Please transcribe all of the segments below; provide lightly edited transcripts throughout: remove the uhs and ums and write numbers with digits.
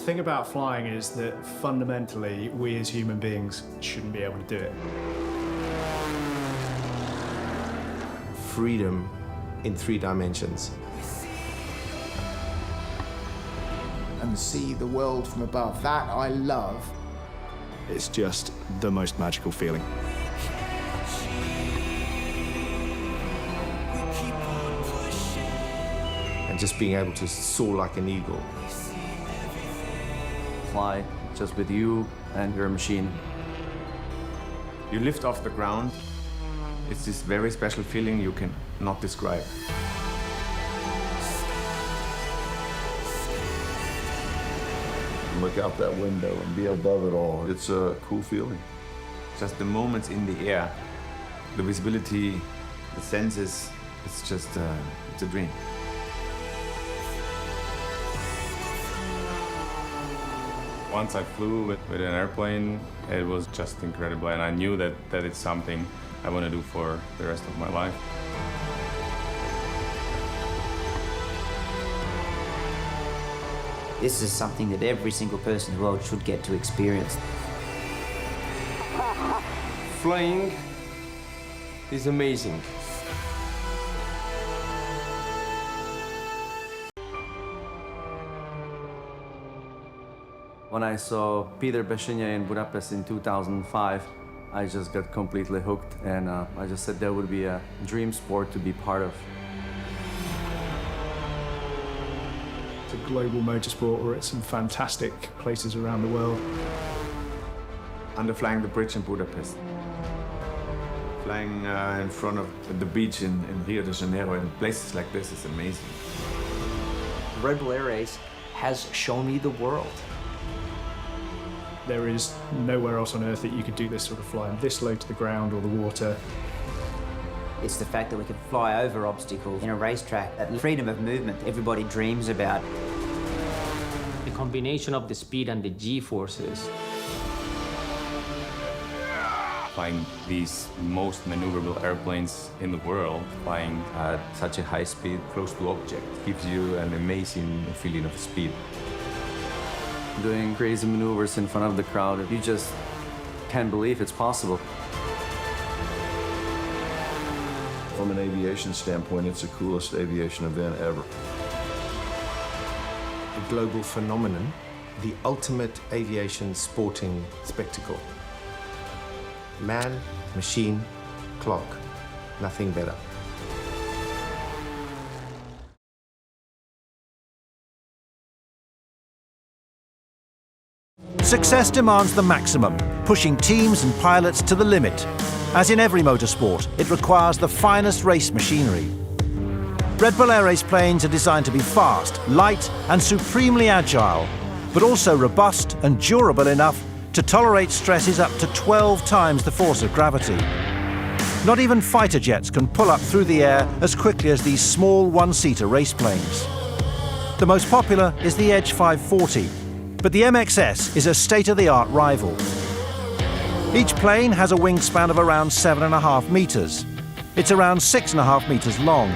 thing about flying is that fundamentally we as human beings shouldn't be able to do it. Freedom in 3 dimensions. And see the world from above. That I love. It's just the most magical feeling. And just being able to soar like an eagle. Fly just with you and your machine. You lift off the ground. It's this very special feeling you can not describe. Look out that window and be above it all. It's a cool feeling. Just the moments in the air, the visibility, the senses, it's just, it's a dream. Once I flew with an airplane, it was just incredible, and I knew that it's something I want to do for the rest of my life. This is something that every single person in the world should get to experience. Flying is amazing. When I saw Peter Beshinje in Budapest in 2005, I just got completely hooked, and I just said that would be a dream sport to be part of. It's a global motorsport. We're at some fantastic places around the world. Underflying the bridge in Budapest. Flying in front of the beach in Rio de Janeiro, and places like this is amazing. The Red Bull Air Race has shown me the world. There is nowhere else on Earth that you could do this sort of flying this low to the ground or the water. It's the fact that we can fly over obstacles in a racetrack, that freedom of movement everybody dreams about. The combination of the speed and the G-forces. Flying these most maneuverable airplanes in the world, flying At such a high speed, close to object, gives you an amazing feeling of speed. Doing crazy maneuvers in front of the crowd, you just can't believe it's possible. From an aviation standpoint, it's the coolest aviation event ever. A global phenomenon, the ultimate aviation sporting spectacle. Man, machine, clock, nothing better. Success demands the maximum, pushing teams and pilots to the limit. As in every motorsport, it requires the finest race machinery. Red Bull Air Race planes are designed to be fast, light and supremely agile, but also robust and durable enough to tolerate stresses up to 12 times the force of gravity. Not even fighter jets can pull up through the air as quickly as these small one-seater race planes. The most popular is the Edge 540, but the MXS is a state-of-the-art rival. Each plane has a wingspan of around 7.5 meters. It's around 6.5 meters long.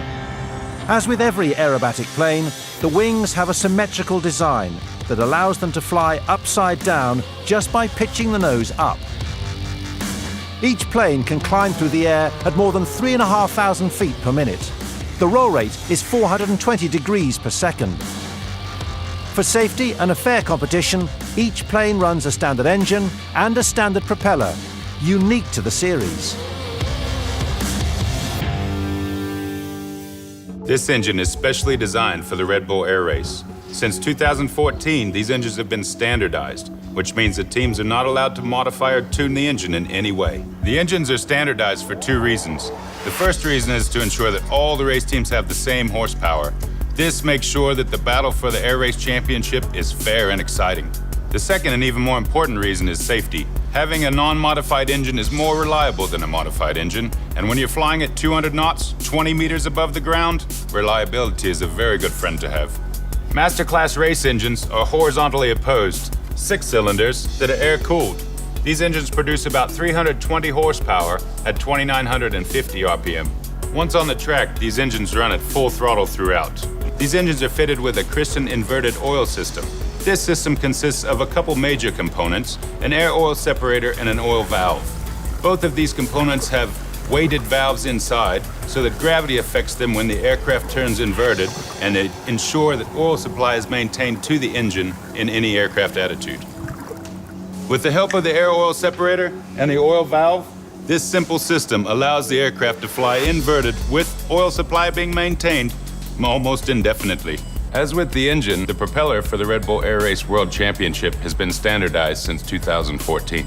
As with every aerobatic plane, the wings have a symmetrical design that allows them to fly upside down just by pitching the nose up. Each plane can climb through the air at more than 3,500 feet per minute. The roll rate is 420 degrees per second. For safety and a fair competition, each plane runs a standard engine and a standard propeller, unique to the series. This engine is specially designed for the Red Bull Air Race. Since 2014, these engines have been standardized, which means that teams are not allowed to modify or tune the engine in any way. The engines are standardized for 2 reasons. The first reason is to ensure that all the race teams have the same horsepower. This makes sure that the battle for the Air Race Championship is fair and exciting. The second and even more important reason is safety. Having a non-modified engine is more reliable than a modified engine, and when you're flying at 200 knots, 20 meters above the ground, reliability is a very good friend to have. Masterclass race engines are horizontally opposed, 6 cylinders that are air-cooled. These engines produce about 320 horsepower at 2,950 RPM. Once on the track, these engines run at full throttle throughout. These engines are fitted with a Christian inverted oil system. This system consists of a couple major components, an air oil separator and an oil valve. Both of these components have weighted valves inside so that gravity affects them when the aircraft turns inverted, and they ensure that oil supply is maintained to the engine in any aircraft attitude. With the help of the air oil separator and the oil valve, this simple system allows the aircraft to fly inverted with oil supply being maintained almost indefinitely. As with the engine, the propeller for the Red Bull Air Race World Championship has been standardized since 2014.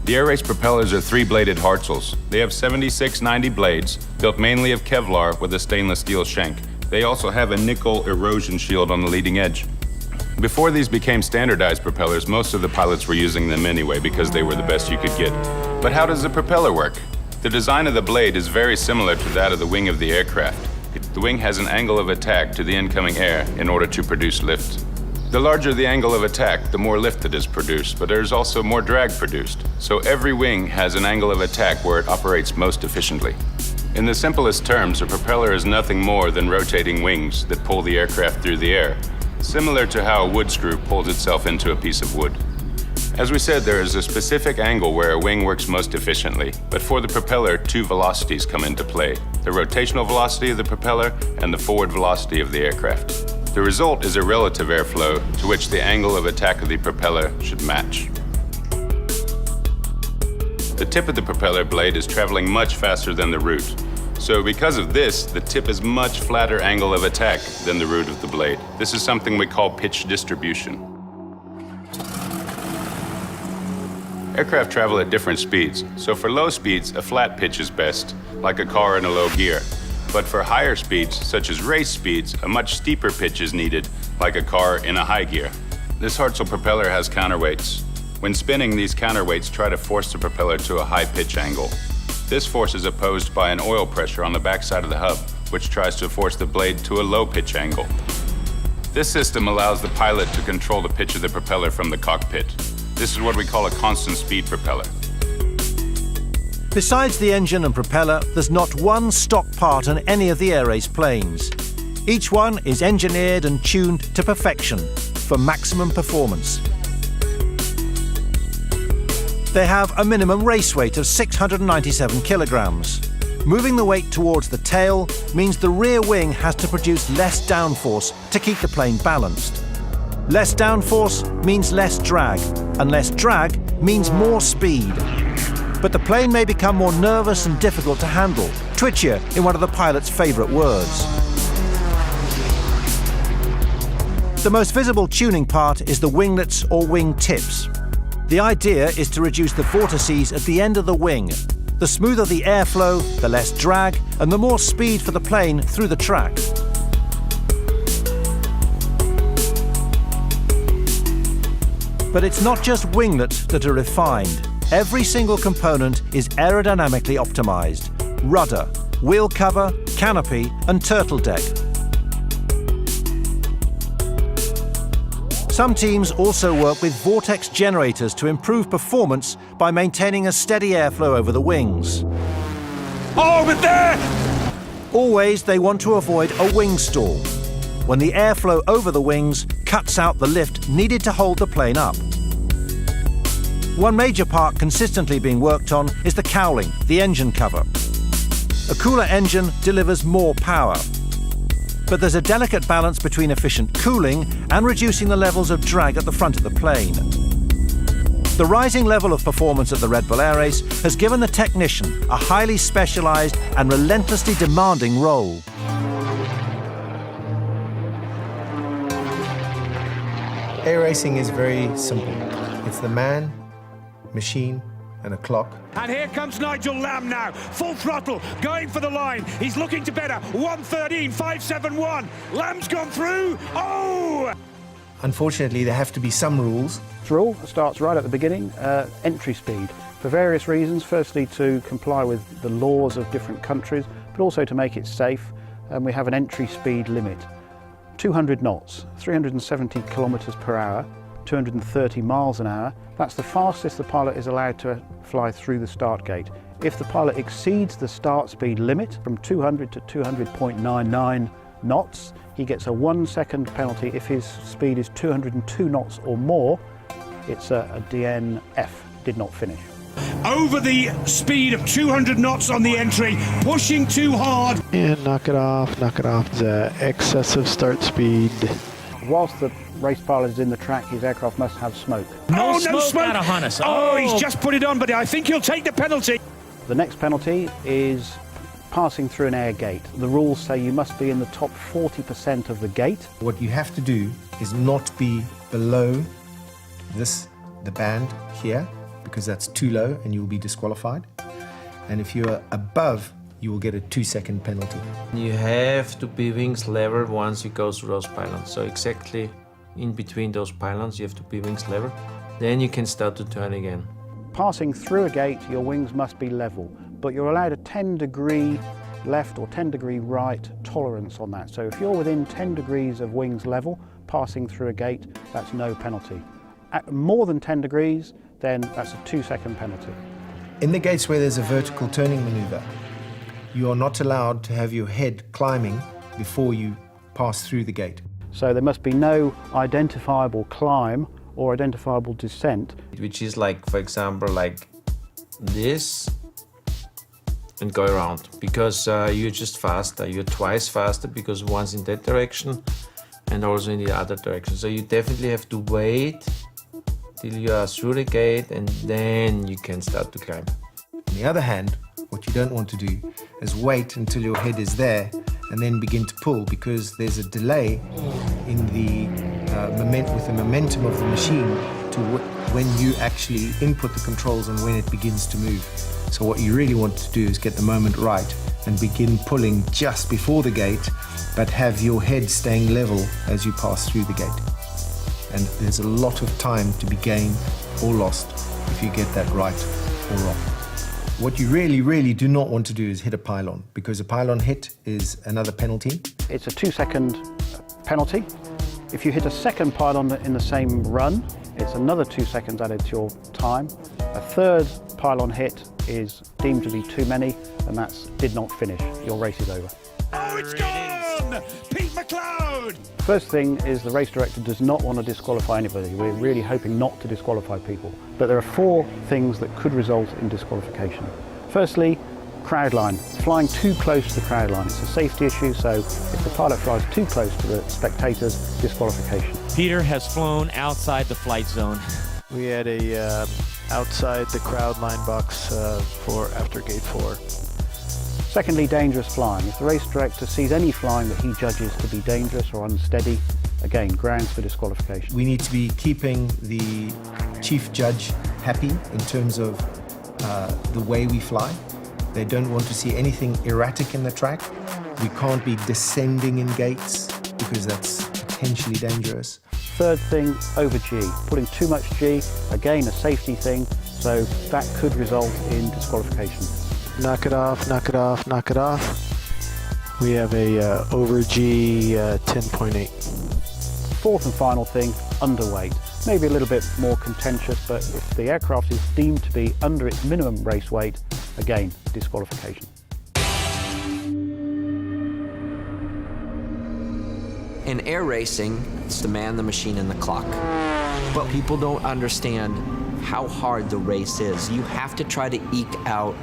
The Air Race propellers are 3-bladed Hartzels. They have 7690 blades, built mainly of Kevlar with a stainless steel shank. They also have a nickel erosion shield on the leading edge. Before these became standardized propellers, most of the pilots were using them anyway because they were the best you could get. But how does the propeller work? The design of the blade is very similar to that of the wing of the aircraft. The wing has an angle of attack to the incoming air in order to produce lift. The larger the angle of attack, the more lift that is produced, but there's also more drag produced. So every wing has an angle of attack where it operates most efficiently. In the simplest terms, a propeller is nothing more than rotating wings that pull the aircraft through the air, similar to how a wood screw pulls itself into a piece of wood. As we said, there is a specific angle where a wing works most efficiently, but for the propeller, 2 velocities come into play: the rotational velocity of the propeller and the forward velocity of the aircraft. The result is a relative airflow to which the angle of attack of the propeller should match. The tip of the propeller blade is traveling much faster than the root. So because of this, the tip is much flatter angle of attack than the root of the blade. This is something we call pitch distribution. Aircraft travel at different speeds, so for low speeds, a flat pitch is best, like a car in a low gear. But for higher speeds, such as race speeds, a much steeper pitch is needed, like a car in a high gear. This Hartzell propeller has counterweights. When spinning, these counterweights try to force the propeller to a high pitch angle. This force is opposed by an oil pressure on the backside of the hub, which tries to force the blade to a low pitch angle. This system allows the pilot to control the pitch of the propeller from the cockpit. This is what we call a constant speed propeller. Besides the engine and propeller, there's not one stock part on any of the Air Race planes. Each one is engineered and tuned to perfection for maximum performance. They have a minimum race weight of 697 kilograms. Moving the weight towards the tail means the rear wing has to produce less downforce to keep the plane balanced. Less downforce means less drag, and less drag means more speed. But the plane may become more nervous and difficult to handle, twitchier in one of the pilot's favourite words. The most visible tuning part is the winglets or wing tips. The idea is to reduce the vortices at the end of the wing. The smoother the airflow, the less drag, and the more speed for the plane through the track. But it's not just winglets that are refined. Every single component is aerodynamically optimized: rudder, wheel cover, canopy, and turtle deck. Some teams also work with vortex generators to improve performance by maintaining a steady airflow over the wings. Over there! Always they want to avoid a wing stall, when the airflow over the wings cuts out the lift needed to hold the plane up. One major part consistently being worked on is the cowling, the engine cover. A cooler engine delivers more power. But there's a delicate balance between efficient cooling and reducing the levels of drag at the front of the plane. The rising level of performance at the Red Bull Air Race has given the technician a highly specialised and relentlessly demanding role. Air racing is very simple. It's the man, machine, and a clock. And here comes Nigel Lamb now, full throttle, going for the line. He's looking to better, 1:13.571. Lamb's gone through, oh! Unfortunately, there have to be some rules. The rule starts right at the beginning, entry speed, for various reasons. Firstly, to comply with the laws of different countries, but also to make it safe. And we have an entry speed limit. 200 knots, 370 kilometers per hour, 230 miles an hour. That's the fastest the pilot is allowed to fly through the start gate. If the pilot exceeds the start speed limit from 200 to 200.99 knots, he gets a 1 second penalty. If his speed is 202 knots or more, it's a DNF, did not finish. Over the speed of 200 knots on the entry, pushing too hard. And knock it off, the excessive start speed. Whilst the race pilot is in the track, his aircraft must have smoke. No smoke! Oh, he's just put it on, but I think he'll take the penalty. The next penalty is passing through an air gate. The rules say you must be in the top 40% of the gate. What you have to do is not be below the band here, because that's too low and you'll be disqualified. And if you're above, you will get a 2 second penalty. You have to be wings level once you go through those pylons. So exactly in between those pylons, you have to be wings level. Then you can start to turn again. Passing through a gate, your wings must be level, but you're allowed a 10-degree left or 10-degree right tolerance on that. So if you're within 10 degrees of wings level, passing through a gate, that's no penalty. At more than 10 degrees, then that's a 2 second penalty. In the gates where there's a vertical turning maneuver, you are not allowed to have your head climbing before you pass through the gate. So there must be no identifiable climb or identifiable descent. Which is like, for example, like this and go around. Because you're just faster, you're twice faster because one's in that direction and also in the other direction. So you definitely have to wait till you are through the gate and then you can start to climb. On the other hand, what you don't want to do is wait until your head is there and then begin to pull, because there's a delay in the with the momentum of the machine to when you actually input the controls and when it begins to move. So what you really want to do is get the moment right and begin pulling just before the gate, but have your head staying level as you pass through the gate. And there's a lot of time to be gained or lost if you get that right or wrong. What you really do not want to do is hit a pylon, because a pylon hit is another penalty. It's a 2 second penalty. If you hit a second pylon in the same run, it's another 2 seconds added to your time. A third pylon hit is deemed to be too many, and that's did not finish. Your race is over. Oh, it's gone! Pete McLeod! First thing is the race director does not want to disqualify anybody. We're really hoping not to disqualify people. But there are 4 things that could result in disqualification. Firstly, crowd line. Flying too close to the crowd line. It's a safety issue, so if the pilot flies too close to the spectators, disqualification. Peter has flown outside the flight zone. We had a outside the crowd line box for after gate 4. Secondly, dangerous flying. If the race director sees any flying that he judges to be dangerous or unsteady, again, grounds for disqualification. We need to be keeping the chief judge happy in terms of the way we fly. They don't want to see anything erratic in the track. We can't be descending in gates because that's potentially dangerous. Third thing, over G. Putting too much G, again, a safety thing, so that could result in disqualification. Knock it off, knock it off, knock it off. We have a over G 10.8. Fourth and final thing, underweight. Maybe a little bit more contentious, but if the aircraft is deemed to be under its minimum race weight, again, disqualification. In air racing, it's the man, the machine, and the clock. But people don't understand how hard the race is. You have to try to eke out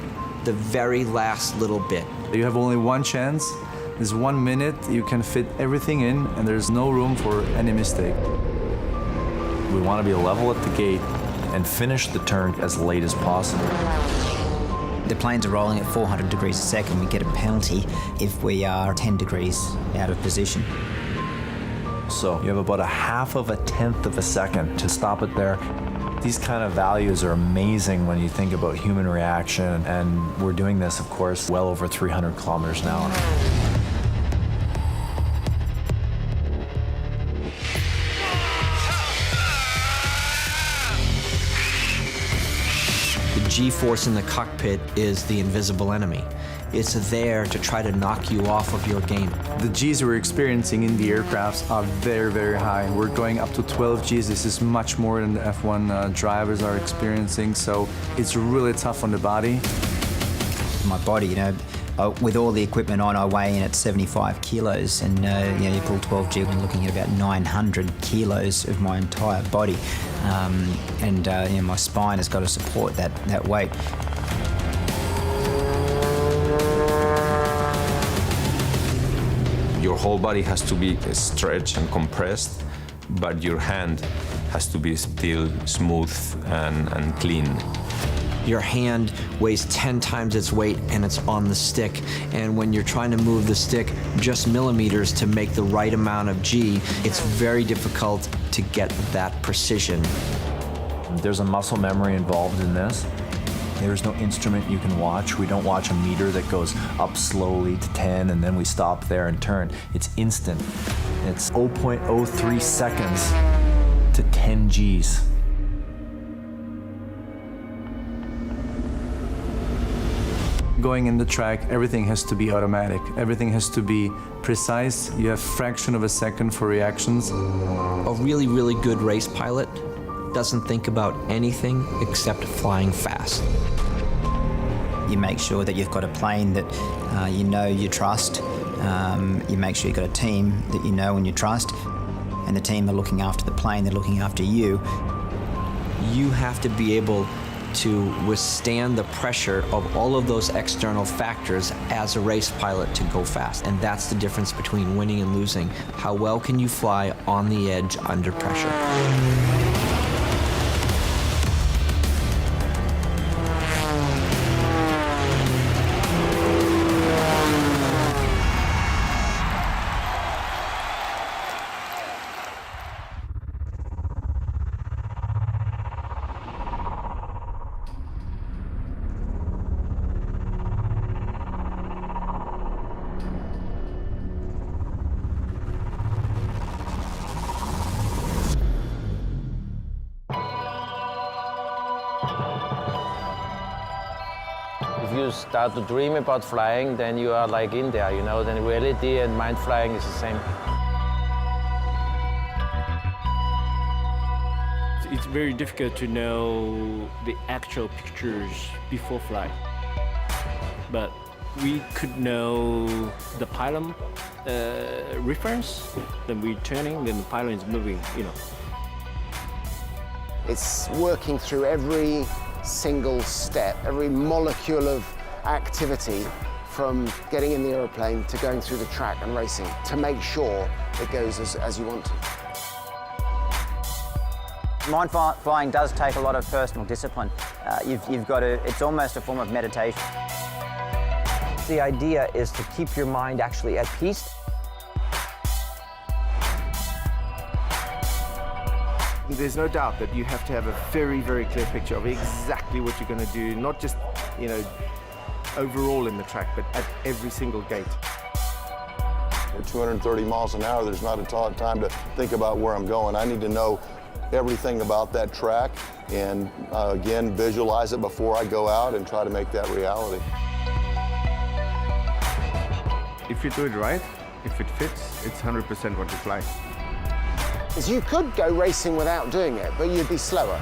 the very last little bit. You have only one chance. There's 1 minute, you can fit everything in, and there's no room for any mistake. We want to be level at the gate and finish the turn as late as possible. The planes are rolling at 400 degrees a second. We get a penalty if we are 10 degrees out of position. So you have about 1/2 of a tenth of a second to stop it there. These kind of values are amazing when you think about human reaction, and we're doing this, of course, well over 300 kilometers an hour. The G-force in the cockpit is the invisible enemy. It's there to try to knock you off of your game. The Gs we're experiencing in the aircrafts are very, very high. We're going up to 12 Gs. This is much more than the F1 drivers are experiencing, so it's really tough on the body. My body, you know, With all the equipment on, I weigh in at 75 kilos, and you pull 12G, you're looking at about 900 kilos of my entire body, and my spine has got to support that weight. Your whole body has to be stretched and compressed, but your hand has to be still smooth and clean. Your hand weighs 10 times its weight and it's on the stick. And when you're trying to move the stick just millimeters to make the right amount of G, it's very difficult to get that precision. There's a muscle memory involved in this. There's no instrument you can watch. We don't watch a meter that goes up slowly to 10 and then we stop there and turn. It's instant. It's 0.03 seconds to 10 Gs. Going in the track, everything has to be automatic. Everything has to be precise. You have fraction of a second for reactions. A really, really good race pilot doesn't think about anything except flying fast. You make sure that you've got a plane that you trust. You make sure you've got a team that you know and you trust. And the team are looking after the plane, they're looking after you. You have to be able to withstand the pressure of all of those external factors as a race pilot to go fast. And that's the difference between winning and losing. How well can you fly on the edge under pressure? If you start to dream about flying, then you are like in there, then reality and mind flying is the same. It's very difficult to know the actual pictures before flight. But we could know the pylon reference, then we're turning, then the pylon is moving, It's working through every single step, every molecule of activity from getting in the aeroplane to going through the track and racing to make sure it goes as you want to. Mind flying does take a lot of personal discipline. You've got to, it's almost a form of meditation. The idea is to keep your mind actually at peace. There's no doubt that you have to have a very, very clear picture of exactly what you're going to do, not just, overall in the track, but at every single gate. At 230 miles an hour, there's not a ton of time to think about where I'm going. I need to know everything about that track and, again, visualize it before I go out and try to make that reality. If you do it right, if it fits, it's 100% what you fly. Is you could go racing without doing it, but you'd be slower.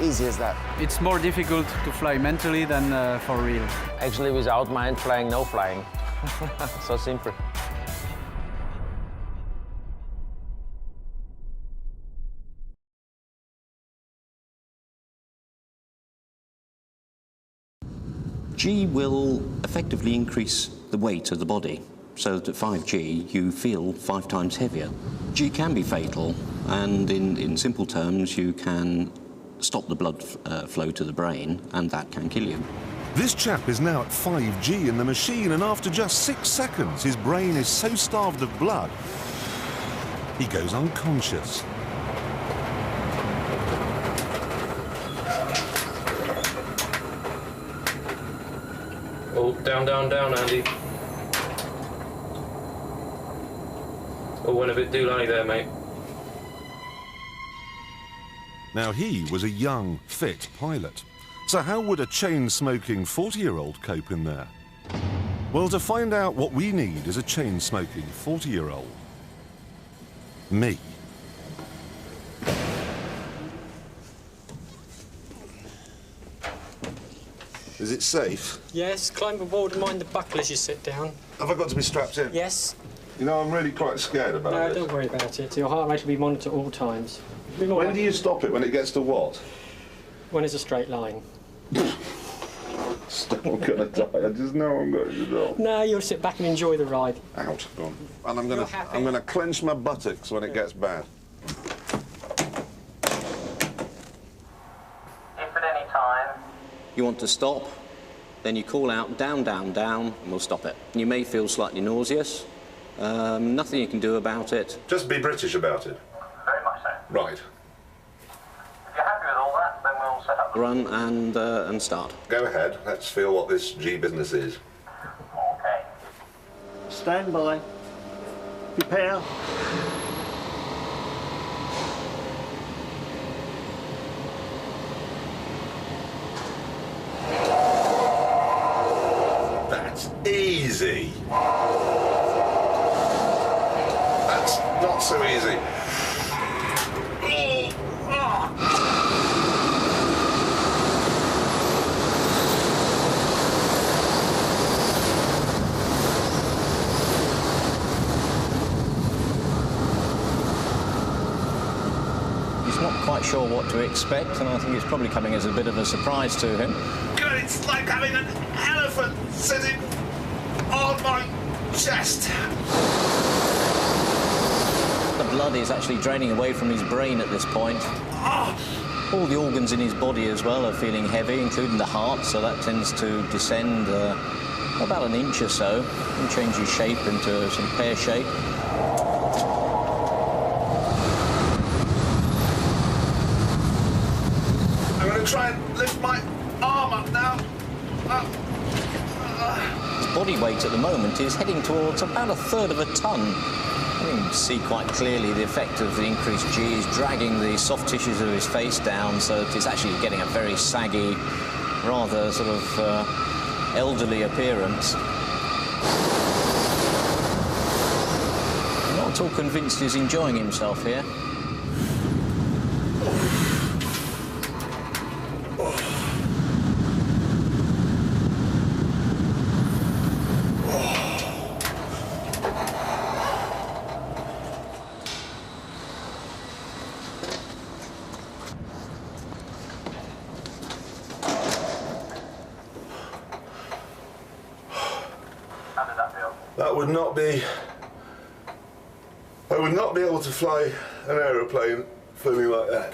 Easy as that. It's more difficult to fly mentally than for real. Actually, without mind flying, no flying. So simple. G will effectively increase the weight of the body, so that at 5G you feel 5 times heavier. G can be fatal, and in simple terms you can stop the blood flow to the brain, and that can kill you. This chap is now at 5G in the machine, and after just 6 seconds his brain is so starved of blood he goes unconscious. Oh, down, Andy. Oh, went a bit too lonely there, mate. Now he was a young, fit pilot. So how would a chain-smoking 40-year-old cope in there? Well, to find out what we need is a chain-smoking 40-year-old. Me. Is it safe? Yes, climb aboard and mind the buckle as you sit down. Have I got to be strapped in? Yes. You know, I'm really quite scared about No, it. don't worry about it. Your heart rate will be monitored at all times. When do you stop it? When it gets to what? When it's a straight line. Still going to die. I just know I'm going to die. No, you'll sit back and enjoy the ride. Out. Go on. And I'm going to clench my buttocks when it gets bad. If at any time you want to stop, then you call out down, down, down, and we'll stop it. You may feel slightly nauseous. Nothing you can do about it. Just be British about it. Very much so. Right. If you're happy with all that, then we'll set up the run and start. Go ahead. Let's feel what this G business is. Okay. Stand by. Prepare. That's easy. That's not so easy. He's not quite sure what to expect, and I think it's probably coming as a bit of a surprise to him. God, it's like having an elephant sitting on my chest. The blood is actually draining away from his brain at this point. All the organs in his body as well are feeling heavy, including the heart, so that tends to descend about an inch or so and change his shape into some pear shape. I'm going to try and lift my arm up now. His body weight at the moment is heading towards about 1/3 of a ton. You can see quite clearly the effect of the increased G is dragging the soft tissues of his face down, so that it's actually getting a very saggy, rather sort of elderly appearance. I'm not at all convinced he's enjoying himself here. I would not be able to fly an aeroplane feeling like that.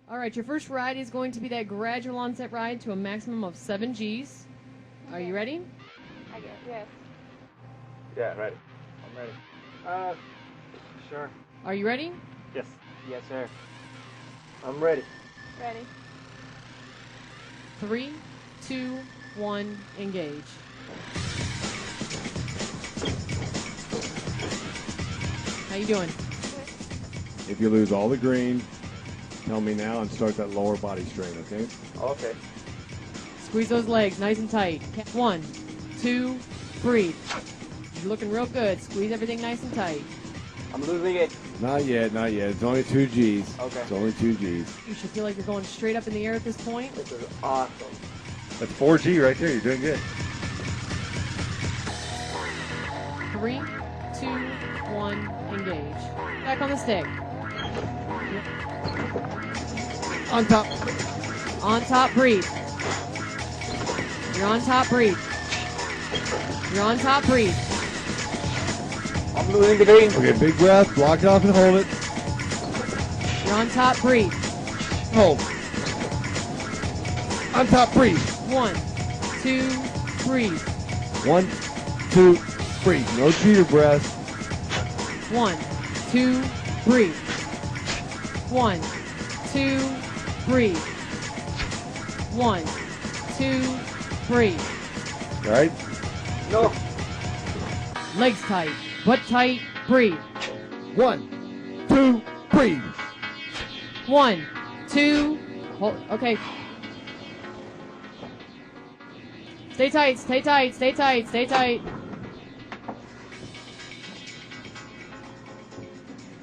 All right, your first ride is going to be that gradual onset ride to a maximum of 7 Gs. Are you ready? I guess, yes. Yeah, ready. I'm ready. Sure. Are you ready? Yes. Yes, sir. I'm ready. Ready. 3, 2, 1, engage. How you doing? If you lose all the green, tell me now and start that lower body strain, okay? Okay. Squeeze those legs nice and tight. 1, 2, breathe. You're looking real good. Squeeze everything nice and tight. I'm losing it. Not yet, not yet. It's only 2 Gs. Okay. It's only 2 Gs. You should feel like you're going straight up in the air at this point. This is awesome. That's 4 G right there. You're doing good. 3, 2, 1, engage. Back on the stick. On top. On top, breathe. You're on top, breathe. You're on top, breathe. I'm losing the green. Okay, big breath. Block it off and hold it. You're on top, breathe. Hold. On top, breathe. 1, 2, breathe. 1, 2, breathe. No cheater breath. 1, 2, breathe. 1, 2, breathe. 1, 2, breathe. All right? No. Legs tight, butt tight, breathe. 1, 2, breathe. 1, 2, hold, okay. Stay tight, stay tight, stay tight, stay tight.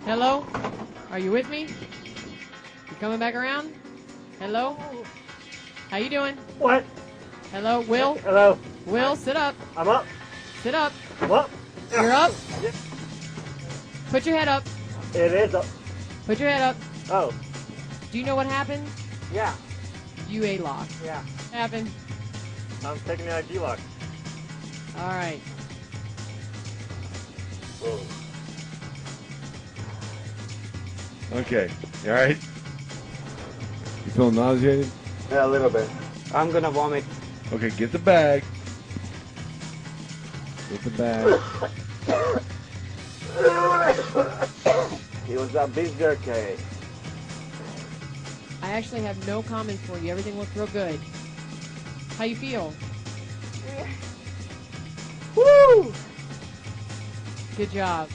Hello? Are you with me? coming back around? Hello? How you doing? What? Hello, Will? Hello. Will, sit up. I'm up. Sit up. I'm up. You're up. Put your head up. It is up. Put your head up. Oh. Do you know what happened? Yeah. You A-locked. Yeah. Happened. I'm taking the ID lock. All right. Whoa. Okay. You all right? You feeling nauseated? Yeah, a little bit. I'm gonna vomit. Okay, get the bag. Get the bag. It was a big jerky. I actually have no comments for you. Everything looks real good. How you feel? Woo! Good job.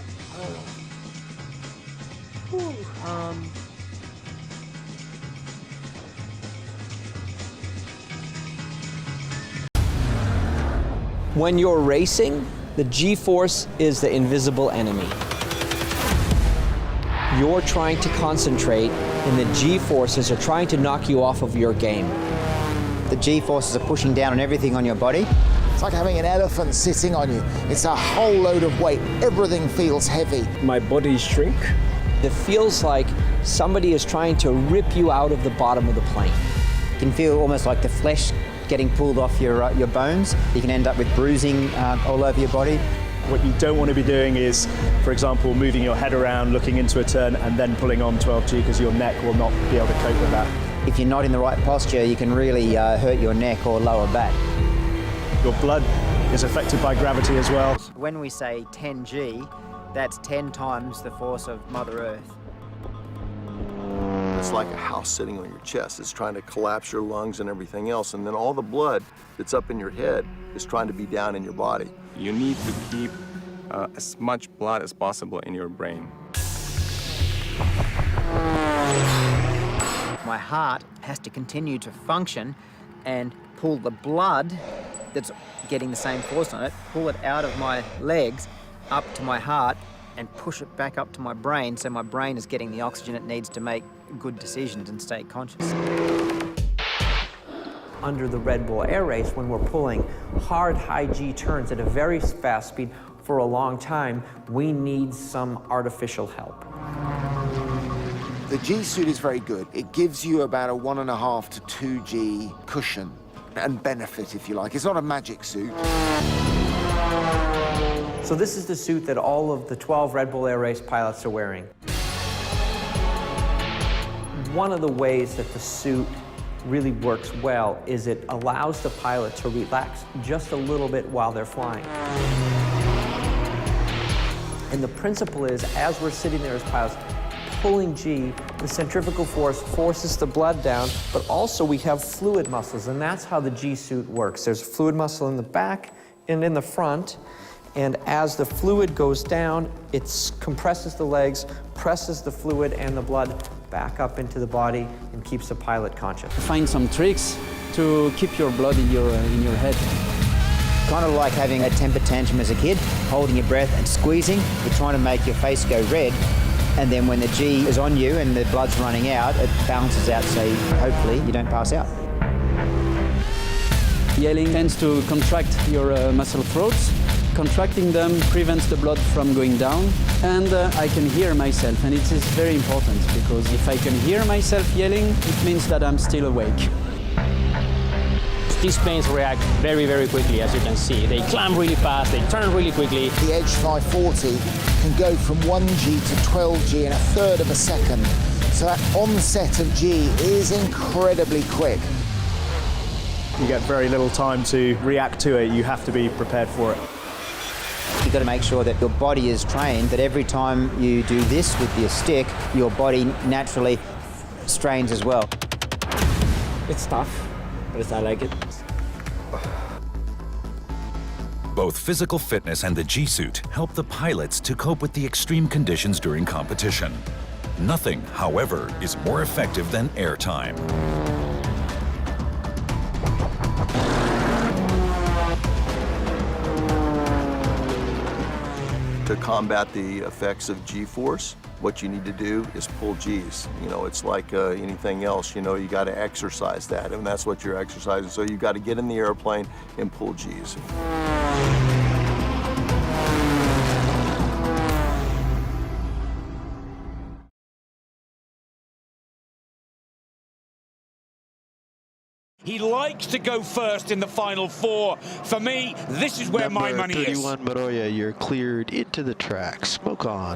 When you're racing, the G-force is the invisible enemy. You're trying to concentrate, and the G-forces are trying to knock you off of your game. The G-forces are pushing down on everything on your body. It's like having an elephant sitting on you. It's a whole load of weight. Everything feels heavy. My body shrink. It feels like somebody is trying to rip you out of the bottom of the plane. You can feel almost like the flesh getting pulled off your bones. You can end up with bruising all over your body. What you don't want to be doing is, for example, moving your head around, looking into a turn, and then pulling on 12G because your neck will not be able to cope with that. If you're not in the right posture, you can really hurt your neck or lower back. Your blood is affected by gravity as well. When we say 10G, that's 10 times the force of Mother Earth. It's like a house sitting on your chest. It's trying to collapse your lungs and everything else. And then all the blood that's up in your head is trying to be down in your body. You need to keep as much blood as possible in your brain. My heart has to continue to function and pull the blood that's getting the same force on it, pull it out of my legs up to my heart and push it back up to my brain so my brain is getting the oxygen it needs to make good decisions and stay conscious. Under the Red Bull Air Race, when we're pulling hard high G turns at a very fast speed for a long time, we need some artificial help. The G suit is very good. It gives you about a 1.5 to 2G cushion and benefit, if you like. It's not a magic suit. So this is the suit that all of the 12 Red Bull Air Race pilots are wearing. One of the ways that the suit really works well is it allows the pilot to relax just a little bit while they're flying. And the principle is, as we're sitting there as pilots, pulling G, the centrifugal force forces the blood down, but also we have fluid muscles, and that's how the G suit works. There's fluid muscle in the back and in the front, and as the fluid goes down, it compresses the legs, presses the fluid and the blood back up into the body, and keeps the pilot conscious. Find some tricks to keep your blood in your head. Kind of like having a temper tantrum as a kid, holding your breath and squeezing. You're trying to make your face go red, and then when the G is on you and the blood's running out, it balances out so hopefully you don't pass out. Yelling tends to contract your muscle throats. Contracting them prevents the blood from going down, and I can hear myself, and it is very important because if I can hear myself yelling, it means that I'm still awake. These planes react very, very quickly, as you can see. They climb really fast, they turn really quickly. The Edge 540 can go from 1G to 12G in a third of a second. So that onset of G is incredibly quick. You get very little time to react to it. You have to be prepared for it. You've got to make sure that your body is trained, that every time you do this with your stick, your body naturally strains as well. It's tough, but I like it. Both physical fitness and the G-suit help the pilots to cope with the extreme conditions during competition. Nothing, however, is more effective than airtime. To combat the effects of G-force, what you need to do is pull G's. You know, it's like anything else, you know, you got to exercise that, and that's what you're exercising. So you got to get in the airplane and pull G's. He likes to go first in the final four. For me, this is where my money is. 31 Moroya, you're cleared into the track. Smoke on.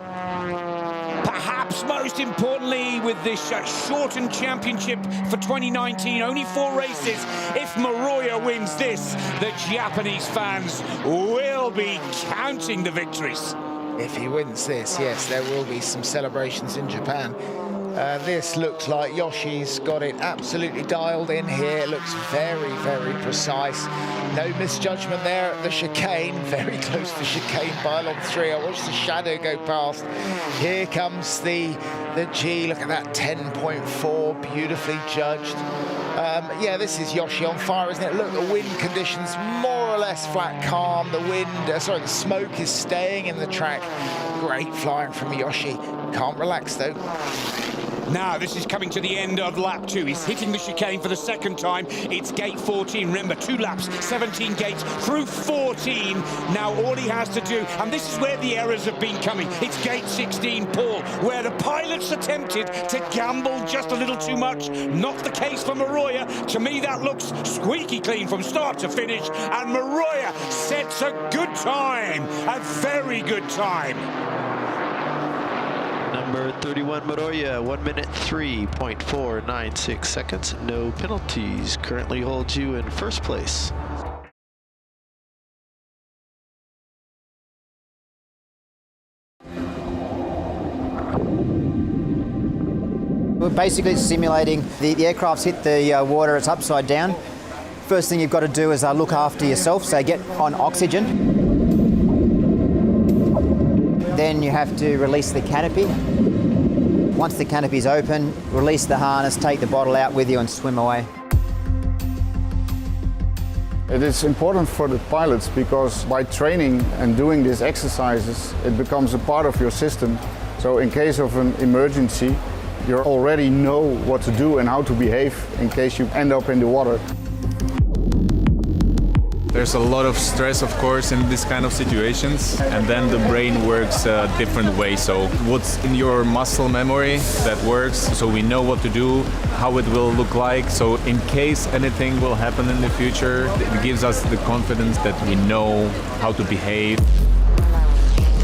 Perhaps most importantly with this shortened championship for 2019, only 4 races. If Moroya wins this, the Japanese fans will be counting the victories. If he wins this, yes, there will be some celebrations in Japan. This looks like Yoshi's got it absolutely dialed in here. It looks very, very precise. No misjudgment there at the chicane. Very close to chicane, pylon 3. I watched the shadow go past. Here comes the G. Look at that, 10.4, beautifully judged. Yeah, this is Yoshi on fire, isn't it? Look, the wind conditions more or less flat, calm. The wind, the smoke is staying in the track. Great flying from Yoshi. Can't relax though. Now, this is coming to the end of lap 2. He's hitting the chicane for the second time. It's gate 14. Remember, 2 laps, 17 gates through 14. Now, all he has to do, and this is where the errors have been coming. It's gate 16, Paul, where the pilots attempted to gamble just a little too much. Not the case for Moroya. To me, that looks squeaky clean from start to finish. And Moroya sets a good time, a very good time. Number 31 Moroya, 1 minute 3.496 seconds. No penalties. Currently holds you in first place. We're basically simulating the aircraft's hit the water, it's upside down. First thing you've got to do is look after yourself, so get on oxygen. Then you have to release the canopy. Once the canopy's open, release the harness, take the bottle out with you and swim away. It is important for the pilots because by training and doing these exercises, it becomes a part of your system. So in case of an emergency, you already know what to do and how to behave in case you end up in the water. There's a lot of stress, of course, in this kind of situations, and then the brain works a different way. So what's in your muscle memory, that works, so we know what to do, how it will look like. So in case anything will happen in the future, it gives us the confidence that we know how to behave.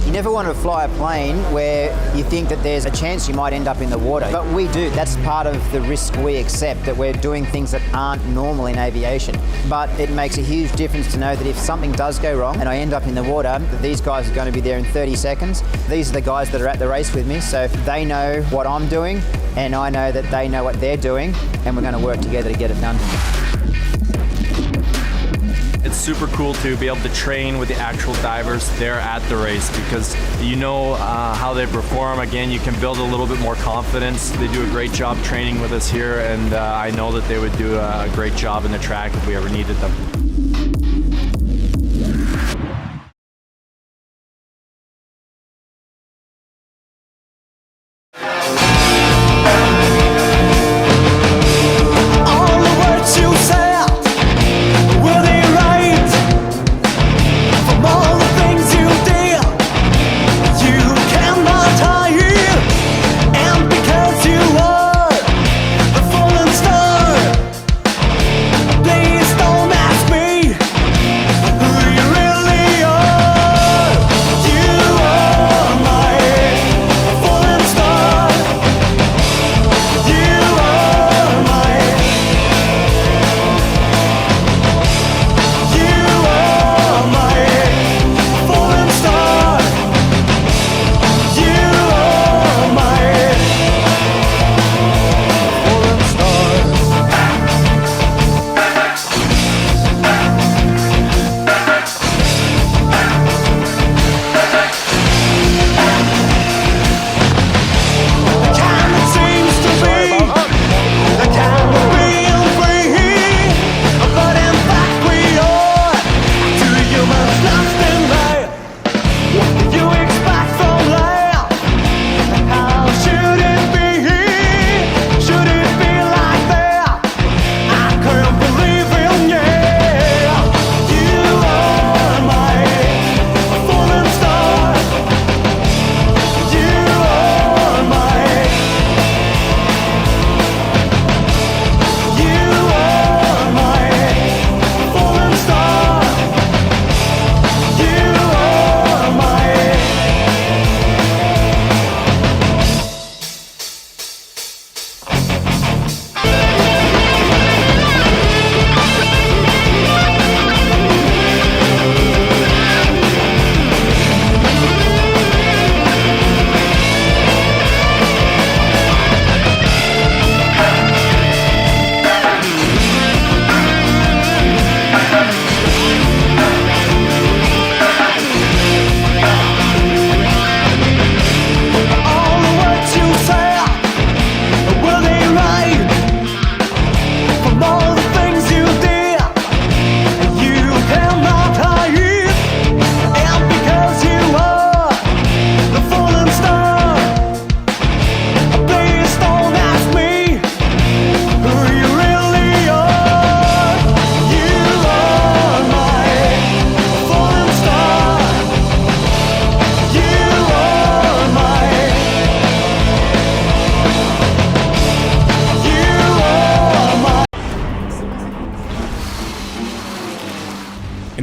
You never want to fly a plane where you think that there's a chance you might end up in the water. But we do. That's part of the risk we accept, that we're doing things that aren't normal in aviation. But it makes a huge difference to know that if something does go wrong and I end up in the water, that these guys are going to be there in 30 seconds. These are the guys that are at the race with me, so they know what I'm doing and I know that they know what they're doing, and we're going to work together to get it done. It's super cool to be able to train with the actual divers there at the race, because you know how they perform. Again, you can build a little bit more confidence. They do a great job training with us here, and I know that they would do a great job in the track if we ever needed them. Please don't ask me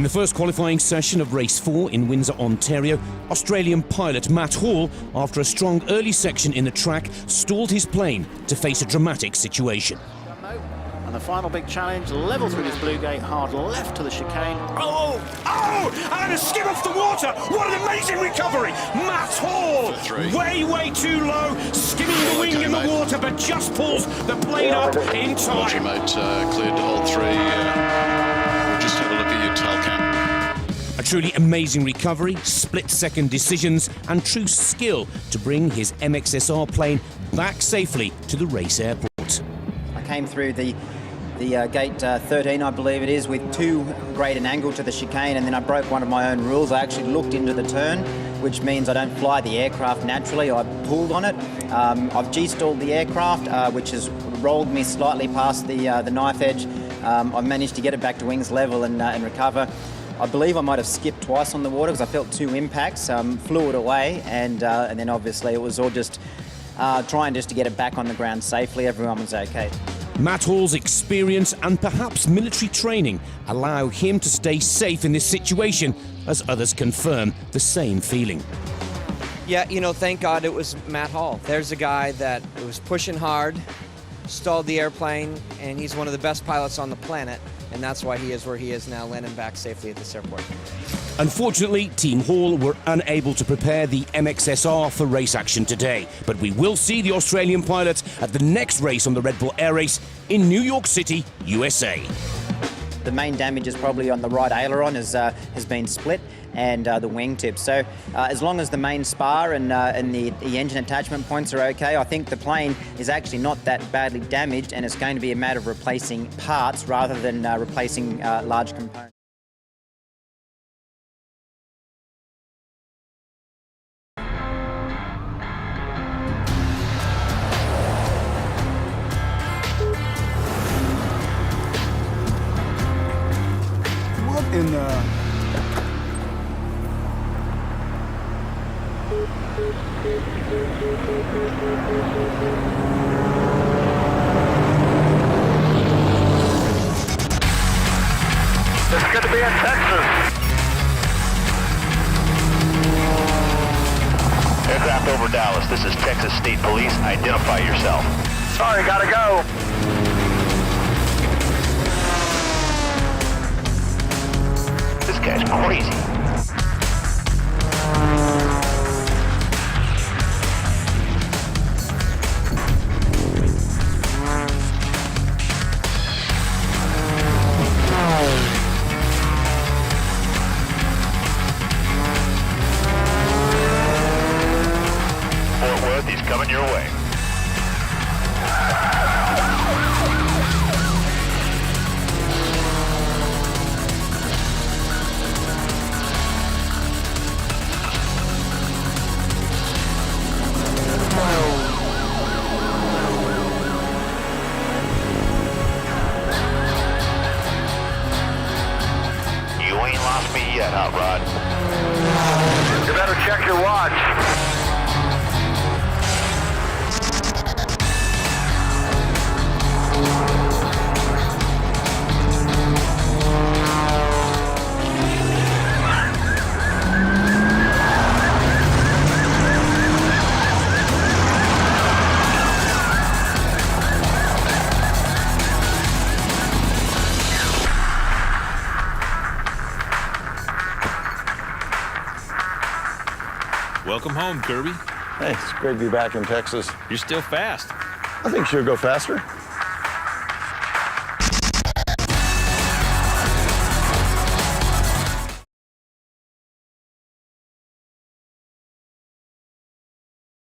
In the first qualifying session of race 4 in Windsor, Ontario, Australian pilot Matt Hall, after a strong early section in the track, stalled his plane to face a dramatic situation. And the final big challenge, level through this blue gate, hard left to the chicane. Oh! And a skim off the water! What an amazing recovery! Matt Hall, way too low, skimming the wing in the water, but just pulls the plane up in time. Multi-mode cleared to hold 3. We'll just have a look at your tail cam. A truly amazing recovery, split-second decisions, and true skill to bring his MXSR plane back safely to the race airport. I came through the gate 13, I believe it is, with too great an angle to the chicane, and then I broke one of my own rules. I actually looked into the turn, which means I don't fly the aircraft naturally. I pulled on it. I've G-stalled the aircraft, which has rolled me slightly past the knife edge. I've managed to get it back to wings level and recover. I believe I might have skipped twice on the water because I felt 2 impacts, flew it away, and then obviously it was all just trying just to get it back on the ground safely. Everyone was okay. Matt Hall's experience and perhaps military training allow him to stay safe in this situation, as others confirm the same feeling. Yeah, you know, thank God it was Matt Hall. There's a guy that was pushing hard, stalled the airplane, and he's one of the best pilots on the planet, and that's why he is where he is now, landing back safely at this airport. Unfortunately, Team Hall were unable to prepare the MXSR for race action today, but we will see the Australian pilot at the next race on the Red Bull Air Race in New York City, USA. The main damage is probably on the right aileron, has been split, and the wingtip. So as long as the main spar and the engine attachment points are okay, I think the plane is actually not that badly damaged, and it's going to be a matter of replacing parts rather than replacing large components. In the It's good to be in Texas. Aircraft over Dallas. This is Texas State Police. Identify yourself. Sorry, gotta go. This guy's crazy. Fort Worth, he's coming your way. You ain't lost me yet, Hot Rod. You better check your watch. Welcome home, Kirby. Hey, it's great to be back in Texas. You're still fast. I think she'll go faster.